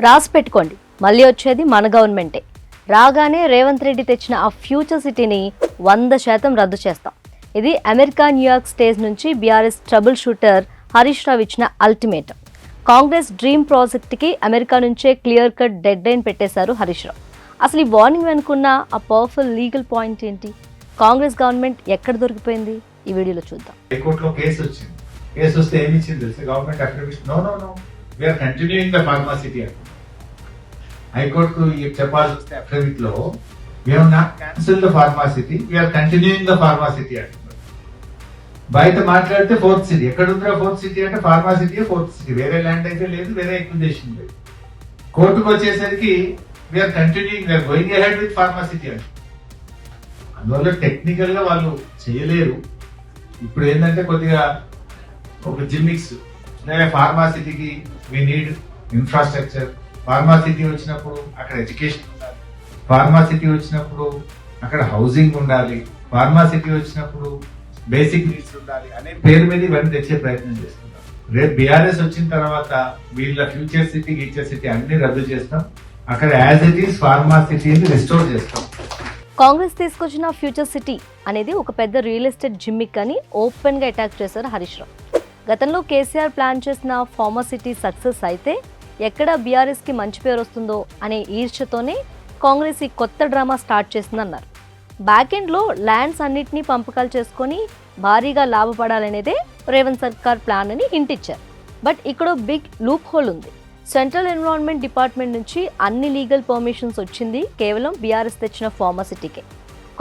రాసి పెట్టుకోండి, మళ్ళీ వచ్చేది మన గవర్నమెంటే. రాగానే రేవంత్ రెడ్డి తెచ్చిన ఆ ఫ్యూచర్ సిటీని 100% రద్దు చేస్తాం. ఇది అమెరికా న్యూయార్క్ స్టేజ్ నుంచి BRS trouble shooter Harish Rao ఇచ్చిన అల్టిమేటం. కాంగ్రెస్ డ్రీమ్ ప్రాజెక్ట్కి అమెరికా నుంచే క్లియర్ కట్ డెడ్ లైన్ పెట్టేశారు హరీష్ రావు. అసలు ఈ వార్నింగ్ వెనుకున్న ఆ పవర్ఫుల్ లీగల్ పాయింట్ ఏంటి? కాంగ్రెస్ గవర్నమెంట్ ఎక్కడ దొరికిపోయింది? ఈ వీడియోలో చూద్దాం. హైకోర్టులో కేసు వచ్చింది. కేసు వస్తే ఏమి ఇచ్చింది తెలుసు? గవర్నమెంట్ అఫిడవిట్ నో వీఆర్ కంటిన్యూయింగ్ ద ఫార్మాసిటీ అంటున్నారు. హైకోర్టుకు చెప్పాల్సి వస్తే అఫిడవిట్ లో we are not cancel the pharma city, we are continuing the pharma city అంటున్నారు. బయట మాట్లాడితే ఫోర్త్ సిటీ, ఎక్కడ ఉందా ఫోర్త్ సిటీ అంటే ఫార్మాసిటీ ఫోర్త్ సిటీ, వేరే ల్యాండ్ అయితే లేదు, వేరే ఎక్విజిషన్ లేదు. కోర్టుకు వచ్చేసరికి we are continuing, we are going ahead with pharma city అంటున్నారు. అందువల్ల టెక్నికల్ గా వాళ్ళు చేయలేరు. ఇప్పుడు ఏంటంటే కొద్దిగా ఒక జిమ్మిక్స్, ఫార్మాసిటీకి వి నీడ్ ఇన్ఫ్రాస్ట్రక్చర్, ఫార్మాసిటీ వచ్చినప్పుడు అక్కడ ఎడ్యుకేషన్ ఉండాలి, ఫార్మాసిటీ వచ్చినప్పుడు అక్కడ హౌసింగ్ ఉండాలి, ఫార్మాసిటీ వచ్చినప్పుడు బేసిక్ నీడ్స్ ఉండాలి అనే పేరు మీద ఇవన్నీ తెచ్చే ప్రయత్నం చేస్తున్నారు. రేపు బీఆర్ఎస్ వచ్చిన తర్వాత వీళ్ళ ఫ్యూచర్ సిటీ గీచర్ సిటీ అన్ని రద్దు చేస్తాం, అక్కడ యాజ్ ఇట్ ఈస్ ఫార్మాసిటీని రిస్టోర్ చేస్తాం. కాంగ్రెస్ తీసుకొచ్చిన ఫ్యూచర్ సిటీ అనేది ఒక పెద్ద రియల్ ఎస్టేట్ జిమ్మిక్ అని ఓపెన్ గా అటాక్ చేశారు హరీష్ రావు. గతంలో కేసీఆర్ ప్లాన్ చేసిన ఫార్మాసిటీ సక్సెస్ అయితే ఎక్కడ బీఆర్ఎస్ కి మంచి పేరు వస్తుందో అనే ఈర్ష్యతోనే కాంగ్రెస్ ఈ కొత్త డ్రామా స్టార్ట్ చేసిందన్నారు. బ్యాక్ ఎండ్ లో ల్యాండ్స్ అన్నిటినీ పంపకాలు చేసుకొని భారీగా లాభపడాలనేదే రేవంత్ సర్కార్ ప్లాన్ అని హింట్ ఇచ్చారు. బట్ ఇక్కడ బిగ్ లూప్ హోల్ ఉంది. సెంట్రల్ ఎన్విరాన్మెంట్ డిపార్ట్మెంట్ నుంచి అన్ని లీగల్ పర్మిషన్స్ వచ్చింది కేవలం బీఆర్ఎస్ తెచ్చిన ఫార్మాసిటీకే.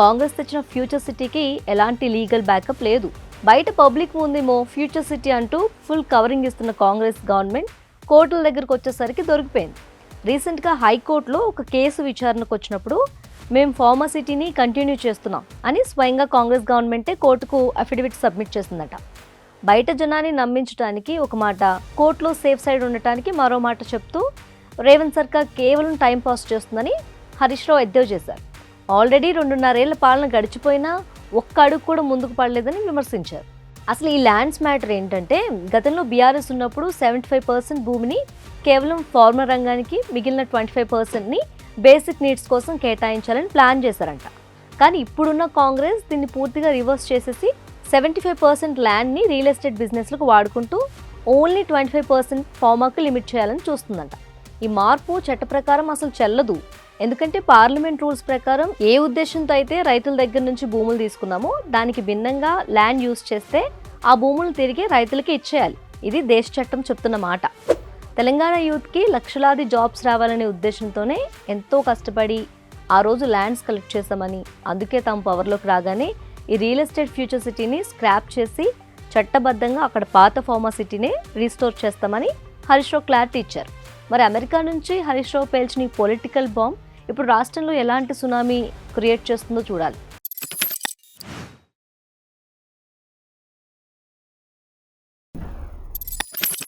కాంగ్రెస్ తెచ్చిన ఫ్యూచర్ సిటీకి ఎలాంటి లీగల్ బ్యాకప్ లేదు. బయట పబ్లిక్ ముందేమో ఫ్యూచర్ సిటీ అంటూ ఫుల్ కవరింగ్ ఇస్తున్న కాంగ్రెస్ గవర్నమెంట్ కోర్టుల దగ్గరకు వచ్చేసరికి దొరికిపోయింది. రీసెంట్గా హైకోర్టులో ఒక కేసు విచారణకు వచ్చినప్పుడు మేము ఫార్మాసిటీని కంటిన్యూ చేస్తున్నాం అని స్వయంగా కాంగ్రెస్ గవర్నమెంటే కోర్టుకు అఫిడవిట్ సబ్మిట్ చేసిందట. బయట జనాన్ని నమ్మించడానికి ఒక మాట, కోర్టులో సేఫ్ సైడ్ ఉండటానికి మరో మాట చెప్తూ రేవంత్ సర్కార్ కేవలం టైం పాస్ చేస్తుందని హరీష్ రావు ఎద్దేవా చేశారు. ఆల్రెడీ 2.5 ఏళ్ల పాలన గడిచిపోయినా ఒక్క అడుగు కూడా ముందుకు పడలేదని విమర్శించారు. అసలు ఈ ల్యాండ్స్ మ్యాటర్ ఏంటంటే, గతంలో బీఆర్ఎస్ ఉన్నప్పుడు 75% భూమిని కేవలం ఫార్మర్ రంగానికి, మిగిలిన 25%ని బేసిక్ నీడ్స్ కోసం కేటాయించాలని ప్లాన్ చేశారంట. కానీ ఇప్పుడున్న కాంగ్రెస్ దీన్ని పూర్తిగా రివర్స్ చేసేసి 75% ల్యాండ్ని రియల్ ఎస్టేట్ బిజినెస్లకు వాడుకుంటూ ఓన్లీ 25% ఫార్మాకు లిమిట్ చేయాలని చూస్తుందంట. ఈ మార్పు చట్ట ప్రకారం అసలు చెల్లదు. ఎందుకంటే పార్లమెంట్ రూల్స్ ప్రకారం ఏ ఉద్దేశంతో అయితే రైతుల దగ్గర నుంచి భూములు తీసుకున్నామో దానికి భిన్నంగా ల్యాండ్ యూజ్ చేస్తే ఆ భూములు తిరిగి రైతులకి ఇచ్చేయాలి. ఇది దేశ చట్టం చెప్తున్న మాట. తెలంగాణ యూత్కి లక్షలాది జాబ్స్ రావాలనే ఉద్దేశంతోనే ఎంతో కష్టపడి ఆ రోజు ల్యాండ్స్ కలెక్ట్ చేశామని, అందుకే తాము పవర్లోకి రాగానే ఈ రియల్ ఎస్టేట్ ఫ్యూచర్ సిటీని స్క్రాప్ చేసి చట్టబద్ధంగా అక్కడ పాత ఫార్మాసిటీనే రీస్టోర్ చేస్తామని హరీష్ రావు క్లారిటీ ఇచ్చారు. మరి అమెరికా నుంచి హరీష్ రావు పేల్చిన ఈ పొలిటికల్ బాంబ్ ఇప్పుడు రాష్ట్రంలో ఎలాంటి సునామీ క్రియేట్ చేస్తుందో చూడాలి.